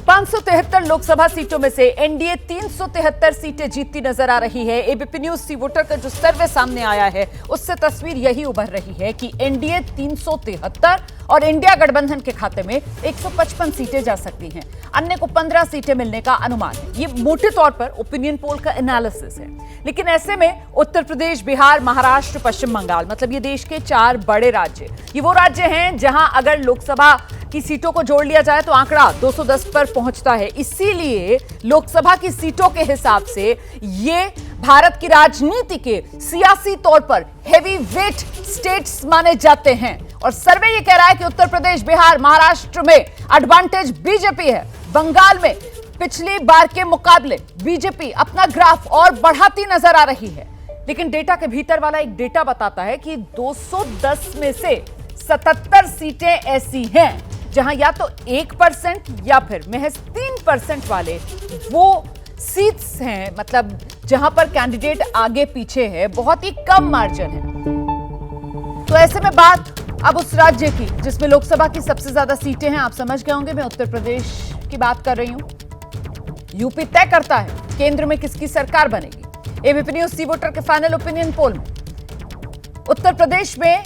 573 लोकसभा सीटों में से एनडीए 373 सीटें जीतती नजर आ रही है। एबीपी न्यूज सी वोटर का जो सर्वे सामने आया है उससे तस्वीर यही उभर रही है कि एनडीए 373 और इंडिया गठबंधन के खाते में 155 सीटें जा सकती हैं। अन्य को 15 सीटें मिलने का अनुमान है। ये मोटे तौर पर ओपिनियन पोल का एनालिसिस है, लेकिन ऐसे में उत्तर प्रदेश, बिहार, महाराष्ट्र, पश्चिम बंगाल, मतलब ये देश के 4 बड़े राज्य, ये वो राज्य हैं जहां अगर लोकसभा की सीटों को जोड़ लिया जाए तो आंकड़ा 210 पर पहुंचता है। इसीलिए लोकसभा की सीटों के हिसाब से ये भारत की राजनीति के सियासी तौर पर हेवी वेट स्टेट्स माने जाते हैं। और सर्वे ये कह रहा है कि उत्तर प्रदेश, बिहार, महाराष्ट्र में एडवांटेज बीजेपी है। बंगाल में पिछली बार के मुकाबले बीजेपी अपना ग्राफ और बढ़ाती नजर आ रही है। लेकिन डेटा के भीतर वाला एक डेटा बताता है कि 210 में से 77 सीटें ऐसी हैं जहां या तो 1% या फिर महज 3% वाले वो सीट्स हैं, मतलब जहां पर कैंडिडेट आगे पीछे है, बहुत ही कम मार्जिन है। तो ऐसे में बात अब उस राज्य की जिसमें लोकसभा की सबसे ज्यादा सीटें हैं, आप समझ गए होंगे मैं उत्तर प्रदेश की बात कर रही हूं। यूपी तय करता है केंद्र में किसकी सरकार बनेगी। एबीपी न्यूज सी वोटर के फाइनल ओपिनियन पोल में उत्तर प्रदेश में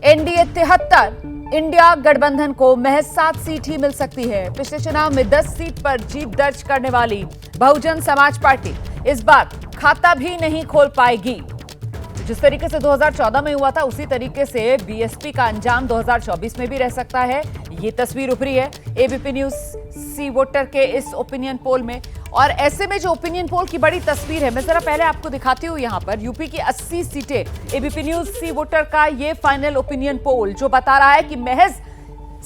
एनडीए 73, इंडिया गठबंधन को महज 7 सीट ही मिल सकती है। पिछले चुनाव में 10 सीट पर जीत दर्ज करने वाली बहुजन समाज पार्टी इस बार खाता भी नहीं खोल पाएगी। जिस तरीके से 2014 में हुआ था उसी तरीके से बीएसपी का अंजाम 2024 में भी रह सकता है। ये तस्वीर उभरी है एबीपी न्यूज सी वोटर के इस ओपिनियन पोल में। और ऐसे में जो ओपिनियन पोल की बड़ी तस्वीर है, मैं जरा पहले आपको दिखाती हूं। यहां पर यूपी की 80 सीटें, एबीपी न्यूज सी वोटर का ये फाइनल ओपिनियन पोल जो बता रहा है कि महज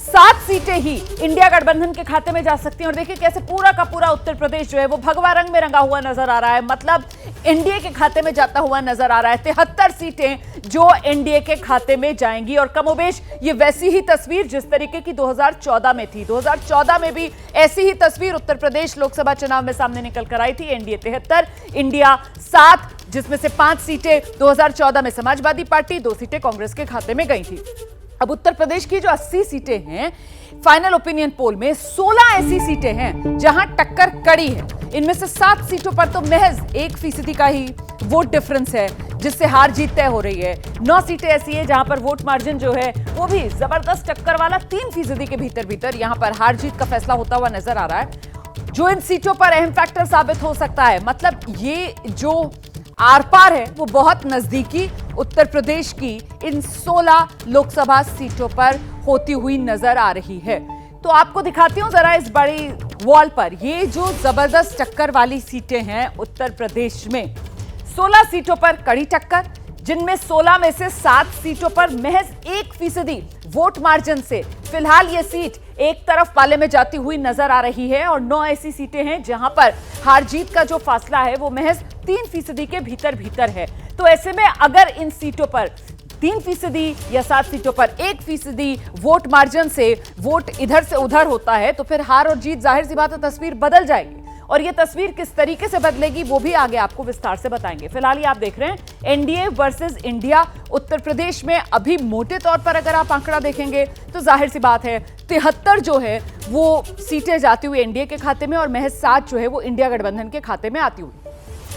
7 सीटें ही इंडिया गठबंधन के खाते में जा सकती हैं। और देखिए कैसे पूरा का पूरा उत्तर प्रदेश जो है वो भगवा रंग में रंगा हुआ नजर आ रहा है, मतलब एनडीए के खाते में जाता हुआ नजर आ रहा है। 73 सीटें जो एनडीए के खाते में जाएंगी। और कमोबेश ये वैसी ही तस्वीर जिस तरीके की 2014 में थी। 2014 में भी ऐसी ही तस्वीर उत्तर प्रदेश लोकसभा चुनाव में सामने निकल कर आई थी। एनडीए 73, इंडिया 7, जिसमें से 5 सीटें 2014 में समाजवादी पार्टी, 2 सीटें कांग्रेस के खाते में गई थी। अब उत्तर प्रदेश की जो 80 सीटें हैं, फाइनल ओपिनियन पोल में 16 ऐसी सीटें हैं जहां टक्कर कड़ी है। इनमें से 7 सीटों पर तो महज 1% का ही वोट डिफरेंस है, जिससे हार जीत तय हो रही है। 9 सीटें ऐसी है जहां पर वोट मार्जिन जो है वो भी जबरदस्त टक्कर वाला 3% के भीतर यहां पर हार जीत का फैसला होता हुआ नजर आ रहा है, जो इन सीटों पर अहम फैक्टर साबित हो सकता है। मतलब ये जो आर पार है वो बहुत नजदीकी उत्तर प्रदेश की इन 16 लोकसभा सीटों पर होती हुई नजर आ रही है। तो आपको दिखाती हूं जरा इस बड़ी वॉल पर ये जो जबरदस्त टक्कर वाली सीटें हैं उत्तर प्रदेश में। 16 सीटों पर कड़ी टक्कर, जिनमें 16 में से 7 सीटों पर महज 1% वोट मार्जिन से फिलहाल ये सीट एक तरफ पाले में जाती हुई नजर आ रही है। और 9 ऐसी सीटें हैं जहां पर हार जीत का जो फासला है वो महज 3% के भीतर है। तो ऐसे में अगर इन सीटों पर 3% या 7 सीटों पर 1% वोट मार्जिन से वोट इधर से उधर होता है तो फिर हार और जीत जाहिर सी बात है तस्वीर बदल जाएगी। और ये तस्वीर किस तरीके से बदलेगी वो भी आगे आपको विस्तार से बताएंगे। फिलहाल ये आप देख रहे हैं NDA versus India. Uttar Pradesh में अभी मोटे तौर पर अगर आप आंकड़ा देखेंगे तो जाहिर सी बात है 73 जो है वो सीटें जाती हुई एनडीए के खाते में और महज 7 जो है वो इंडिया गठबंधन के खाते में आती हुई।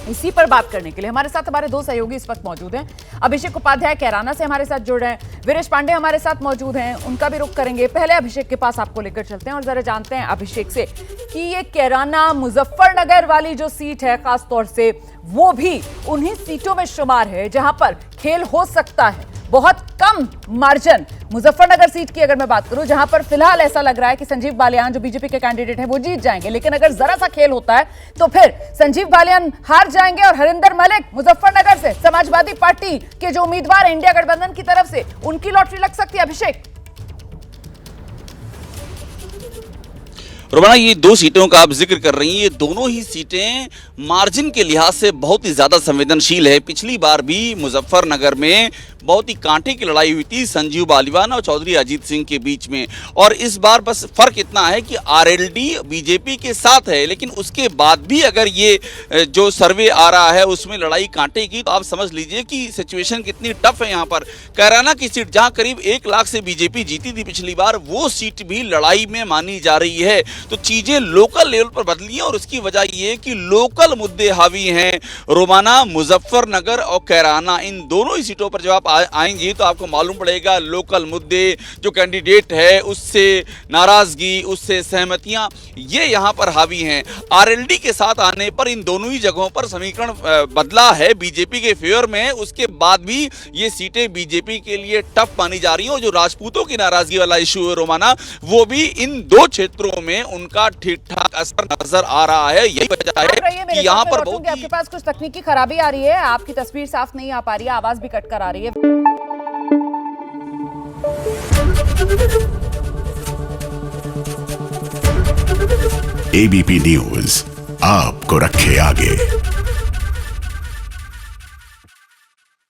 इसी पर बात करने के लिए हमारे साथ हमारे 2 सहयोगी इस वक्त मौजूद हैं। अभिषेक उपाध्याय कैराना से हमारे साथ जुड़ रहे हैं, वीरेश पांडे हमारे साथ मौजूद हैं, उनका भी रुख करेंगे। पहले अभिषेक के पास आपको लेकर चलते हैं और जरा जानते हैं अभिषेक से कि ये कैराना मुजफ्फरनगर वाली जो सीट है खास तौर से वो भी उन्हीं सीटों में शुमार है जहां पर खेल हो सकता है। बहुत कम मार्जिन मुजफ्फरनगर सीट की अगर मैं बात करूं जहां पर फिलहाल ऐसा लग रहा है कि संजीव बालियान जो बीजेपी के कैंडिडेट हैं वो जीत जाएंगे, लेकिन अगर जरा सा खेल होता है तो फिर संजीव बालियान हार जाएंगे और हरिंदर मलिक मुजफ्फरनगर से समाजवादी पार्टी के जो उम्मीदवार इंडिया गठबंधन की तरफ से उनकी लॉटरी लग सकती है। अभिषेक, रोमाना, ये 2 सीटों का आप जिक्र कर रही हैं, ये दोनों ही सीटें मार्जिन के लिहाज से बहुत ही ज़्यादा संवेदनशील है। पिछली बार भी मुजफ्फरनगर में बहुत ही कांटे की लड़ाई हुई थी संजीव बालिवान और चौधरी अजीत सिंह के बीच में। और इस बार बस फर्क इतना है कि आरएलडी बीजेपी के साथ है, लेकिन उसके बाद भी अगर ये जो सर्वे आ रहा है उसमें लड़ाई कांटे की, तो आप समझ लीजिए कि सिचुएशन कितनी टफ है। यहाँ पर कैराना की सीट जहां करीब 1 लाख से बीजेपी जीती थी पिछली बार, वो सीट भी लड़ाई में मानी जा रही है। तो चीजें लोकल लेवल पर बदली हैं और उसकी वजह ये है कि लोकल मुद्दे हावी हैं। रोमाना, मुजफ्फरनगर और कैराना, इन दोनों ही सीटों पर जब आप आएंगे तो आपको मालूम पड़ेगा लोकल मुद्दे, जो कैंडिडेट है उससे नाराजगी, उससे सहमतियां, ये यहां पर हावी हैं। आरएलडी के साथ आने पर इन दोनों ही जगहों पर समीकरण बदला है बीजेपी के फेवर में। उसके बाद भी ये सीटें बीजेपी के लिए टफ मानी जा रही हैं और जो राजपूतों की नाराजगी वाला इशू है रोमाना, वो भी इन दो क्षेत्रों में उनका ठीक ठाक असर नजर आ रहा है। यही वजह है कि यहाँ पर बहुत आपके पास कुछ तकनीकी खराबी आ रही है, आपकी तस्वीर साफ नहीं आ पा रही है, आवाज भी कट कर आ रही है। एबीपी न्यूज आपको रखे आगे।